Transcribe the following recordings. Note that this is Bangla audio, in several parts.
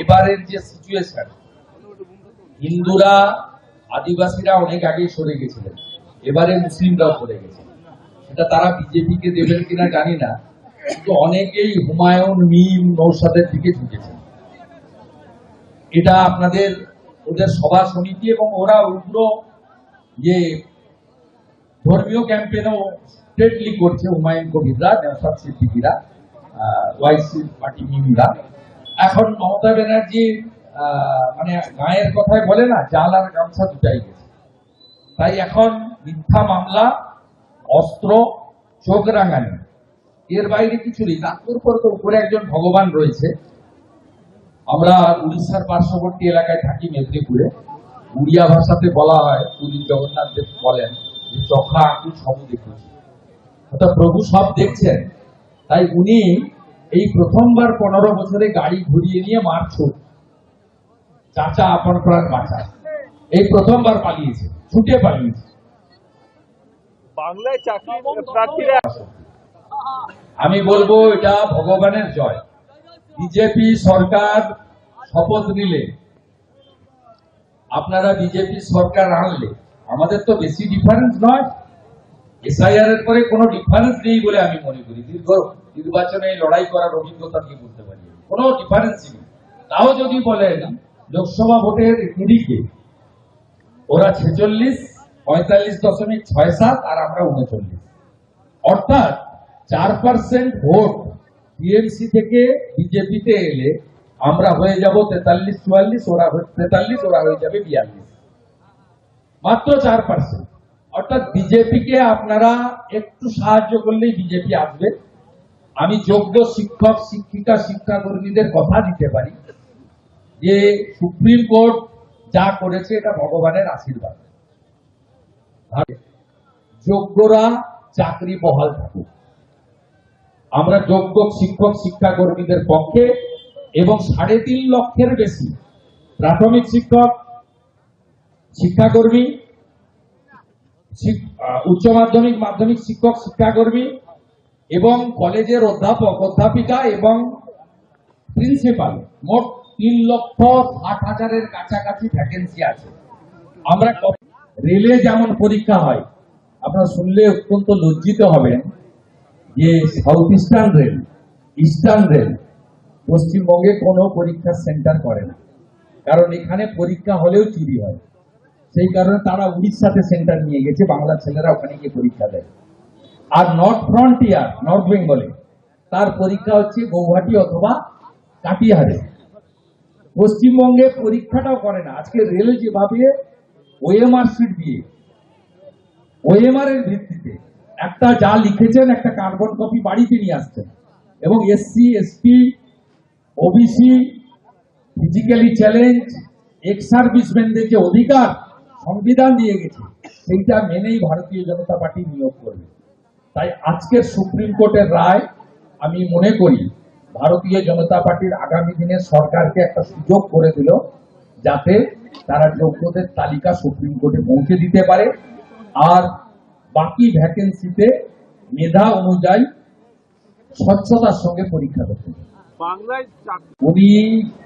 এবারের যে সিচুয়েশন, হিন্দুরা আদিবাসীরা অনেক আগে সরে গেছিলেন, এবারে মুসলিমরাও সরে গেছে। সেটা তারা বিজেপিকে দেবেন কিনা জানি না, কিন্তু অনেকেই হুমায়ুন মিম নৌসাদের দিকে ঝুঁকেছেন। এটা আপনাদের ওদের সভা সমিতি এবং ওরা উগ্র যে ধর্মীয় ক্যাম্পেনও স্ট্রেটলি করছে হুমায়ুন কবিররা, নওশাদ সিদ্দিকীরা, ওয়াইসি পার্টি মিমরা। এখন মমতা ব্যানার্জি মানে গায়ের কথায় বলে না, জাল আর গামছা দুটাই গেছে। তাই এখন মিথ্যা মামলা, অস্ত্র, চোখ রাঙানি, এর বাইরে কিছু নেই। তার উপর তো উপরে একজন ভগবান রয়েছে। আমরা উড়িষ্যার পার্শ্ববর্তী এলাকায় থাকি, মেদিনীপুরে। উড়িয়া ভাষাতে বলা হয়, পুরী জগন্নাথ দেব বলেন যে চোখা আঁকু সব দেখেছি, অর্থাৎ প্রভু সব দেখছেন। তাই উনি এই প্রথমবার 15 বছরে গাড়ি ঘুরিয়ে নিয়ে মারছুট, চাচা আপন প্রাণ বাঁচা, এই প্রথমবার পালিয়েছে, ছুটে পালিয়েছে। বাংলায় চাকরি প্রার্থীরা, আমি বলবো এটা ভগবানের জয়। বিজেপি সরকার শপথ নিলে, আপনারা বিজেপি সরকার আনলে, আমাদের তো বেশি ডিফারেন্স নয়, এসআইআর এর পরে কোনো ডিফারেন্স নেই বলে আমি মনে করি। দীর্ঘ নির্বাচনে লড়াই করার অভিজ্ঞতা কি বলতে পারি, কোনো ডিফারেন্সই নেই। তাও যদি বলেন লোকসভা ভোটের নিরিখে ওরা 46, 45.67 আর আমরা 39, অর্থাৎ 4% ভোট টিএমসি থেকে বিজেপিতে এলে আমরা হয়ে যাব 43-44, ওরা 43, ওরা হয়ে যাবে 42, মাত্র 4%। অর্থাৎ বিজেপিকে আপনারা একটু সাহায্য করলেই বিজেপি আসবে। আমি যোগ্য শিক্ষক, শিক্ষিকা, শিক্ষাকর্মীদের কথা দিতে পারি যে সুপ্রিম কোর্ট যা করেছে এটা ভগবানের আশীর্বাদ। যোগ্যরা চাকরি বহাল থাকুক, আমরা যোগ্য শিক্ষক, শিক্ষাকর্মীদের পক্ষে, এবং 3.5 লক্ষের বেশি প্রাথমিক শিক্ষক, শিক্ষাকর্মী, উচ্চ মাধ্যমিক, মাধ্যমিক শিক্ষক, শিক্ষাকর্মী এবং কলেজের অধ্যাপক, অধ্যাপিকা এবং প্রিন্সিপাল, মোট 3,60,000-এর কাছাকাছি ভ্যাকেন্সি আছে। আমরা রেলে যেমন পরীক্ষা হয়, আপনারা শুনলে অত্যন্ত লজ্জিত হবেন যে south eastern rail, eastern rail পশ্চিমবঙ্গে কোনো পরীক্ষার সেন্টার করে না, কারণ এখানে পরীক্ষা হলেও চুরি হয়। সেই কারণে তারা উড়িষ্যাতে সেন্টার নিয়ে গেছে, বাংলা ছেলেরা ওখানে গিয়ে পরীক্ষা দেয়। আর নর্থ ফ্রন্টিয়ার, নর্থ বেঙ্গলে, তার পরীক্ষা হচ্ছে গৌহাটি অথবা কাটিহারে। পশ্চিমবঙ্গে পরীক্ষাটাও করে না। আজকে রেল যেভাবে ওএমআর শিট দিয়ে, ওএমআর এর ভিত্তিতে একটা যা লিখেছেন একটা কার্বন কপি বাড়িতে নিয়ে আসছেন, এবং SC, ST, OBC, physically challenge, ex সার্ভিসম্যানদের যে অধিকার সংবিধান দিয়ে গেছে, সেইটা মেনেই ভারতীয় জনতা পার্টি নিয়োগ করবে। তাই আজকের সুপ্রিম কোর্টের রায় আমি মনে করি ভারতীয় জনতা পার্টির আগামী দিনের সরকারকে একটা সুযোগ করে দিল, যাতে তারা যোগ্যদের তালিকা সুপ্রিম কোর্টে পৌঁছে দিতে পারে, আর বাকি ভ্যাকেন্সিতে মেধা অনুযায়ী স্বচ্ছতার সঙ্গে পরীক্ষা করতে পারে। উনি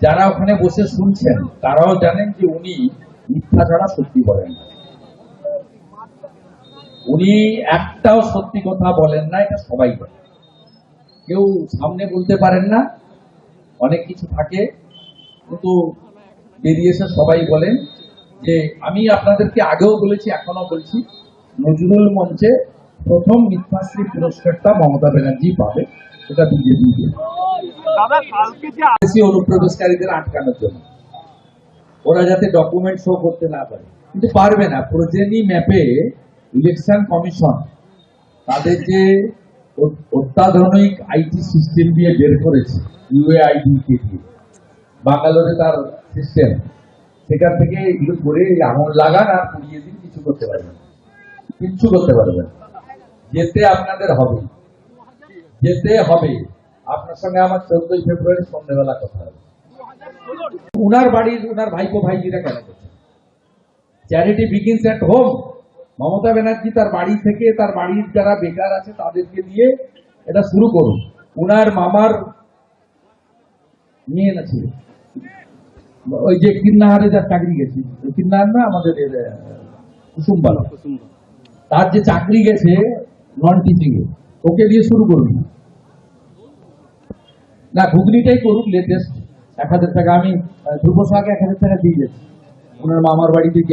যারা ওখানে বসে শুনছেন তারাও জানেন যে উনি মিথ্যা ছাড়া সত্যি বলেন না। উনি একটাও সত্যি কথা বলেন না, এটা সবাই বলে। কেউ সামনে বলতে পারেন না, অনেক কিছু থাকে, কিন্তু বেরিয়ে এসে সবাই বলেন যে, আমি আপনাদেরকে আগেও বলেছি, এখনো বলছি, নজরুল মঞ্চে প্রথম মিথ্যাশ্রী পুরস্কারটা মমতা ব্যানার্জি পাবে, সেটা বিজেপি অনুপ্রবেশকারীদের আটকানোর জন্য, ওরা যাতে ডকুমেন্ট শো করতে না পারে। কিন্তু পারবে না। প্রজেনি ম্যাপে ইলেকশন কমিশন তাদের যে অত্যাধুনিক আইটি সিস্টেম দিয়ে বের করেছে, ইউএআইডি কে দিয়ে, বাঙ্গালোরে তার সিস্টেম, সেখান থেকে এগুলো করে আগুন লাগান আর পুড়িয়ে দিন, কিছু করতে পারবেন, কিচ্ছু করতে পারবেন। যেতে আপনাদের হবে, যেতে হবে। আপনার সঙ্গে আমার 14ই ফেব্রুয়ারি সন্ধ্যেবেলা কথা হবে। উনার বাড়ির, উনার ভাইপো ভাইজিরা কেন করছে? Charity begins at home. Mamata Banerjee তার বাড়ি থেকে, তার বাড়ির যারা বেকার আছে তাদেরকে দিয়ে এটা শুরু করুন। উনার মামার মেয়ে না ছিল, ওই যে কিন্নাহারে যার চাকরি গেছে, কিন্নাহার না আমাদের কুসুমবালা, তার যে চাকরি গেছে নন টিচিং এ, ওকে দিয়ে শুরু করবি না, ঘুগনিটাই করুক লেটেস্ট। 1,000 টাকা আমি ধ্রুব সাহাকে 1,000 টাকা দিয়ে যাচ্ছি, ওনার মামার বাড়িতে গিয়ে